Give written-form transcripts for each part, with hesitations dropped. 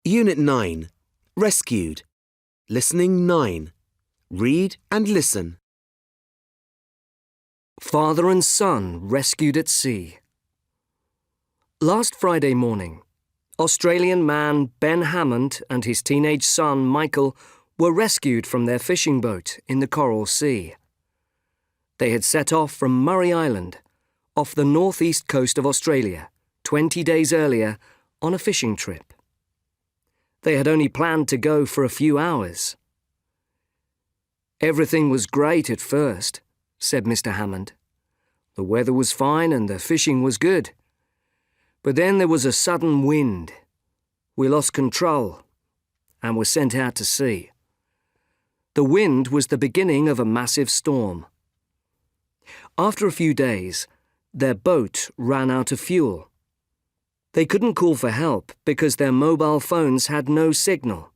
Unit 9. Rescued. Listening 9. Read and listen. Father and son rescued at sea. Last Friday morning, Australian man Ben Hammond and his teenage son Michael were rescued from their fishing boat in the Coral Sea. They had set off from Murray Island, off the northeast coast of Australia, 20 days earlier on a fishing trip. They had only planned to go for a few hours. "Everything was great at first," said Mr. Hammond. "The weather was fine and the fishing was good. But then there was a sudden wind. We lost control and were sent out to sea. The wind was the beginning of a massive storm. After a few days, their boat ran out of fuel. They couldn't call for help because their mobile phones had no signal,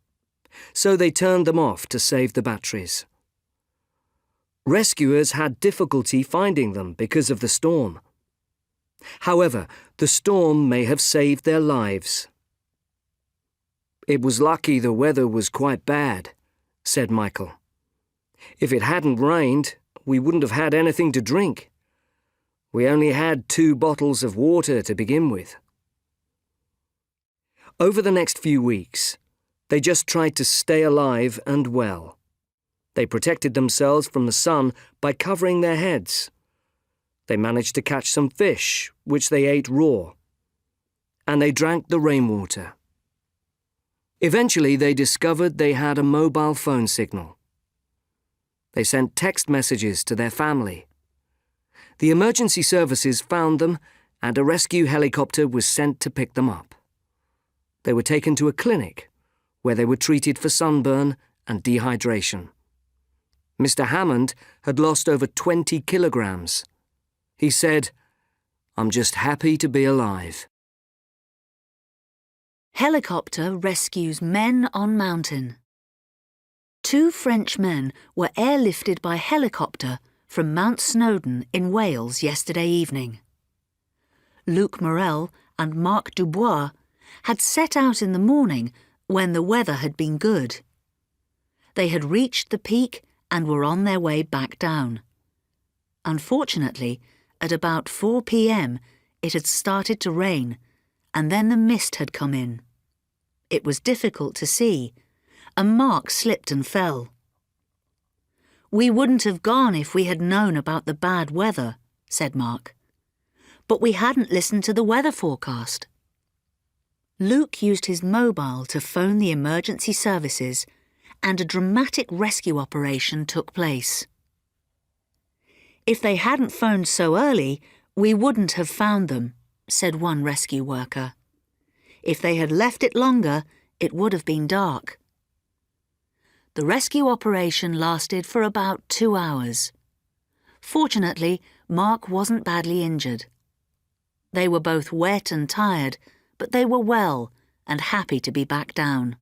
so they turned them off to save the batteries. Rescuers had difficulty finding them because of the storm. However, the storm may have saved their lives." "It was lucky the weather was quite bad," said Michael. "If it hadn't rained, we wouldn't have had anything to drink. We only had 2 bottles of water to begin with." Over the next few weeks, they just tried to stay alive and well. They protected themselves from the sun by covering their heads. They managed to catch some fish, which they ate raw. And they drank the rainwater. Eventually, they discovered they had a mobile phone signal. They sent text messages to their family. The emergency services found them, and a rescue helicopter was sent to pick them up. They were taken to a clinic, where they were treated for sunburn and dehydration. Mr. Hammond had lost over 20 kilograms. He said, "I'm just happy to be alive." Helicopter rescues men on mountain. 2 French men were airlifted by helicopter from Mount Snowdon in Wales yesterday evening. Luc Morel and Marc Dubois had set out in the morning when the weather had been good. They had reached the peak and were on their way back down. Unfortunately, at about 4 p.m, it had started to rain, and then the mist had come in. It was difficult to see, and Mark slipped and fell. "We wouldn't have gone if we had known about the bad weather," said Mark. "But we hadn't listened to the weather forecast." Luke used his mobile to phone the emergency services, and a dramatic rescue operation took place. "If they hadn't phoned so early, we wouldn't have found them," said one rescue worker. "If they had left it longer, it would have been dark." The rescue operation lasted for about 2 hours. Fortunately, Mark wasn't badly injured. They were both wet and tired, but they were well and happy to be back down.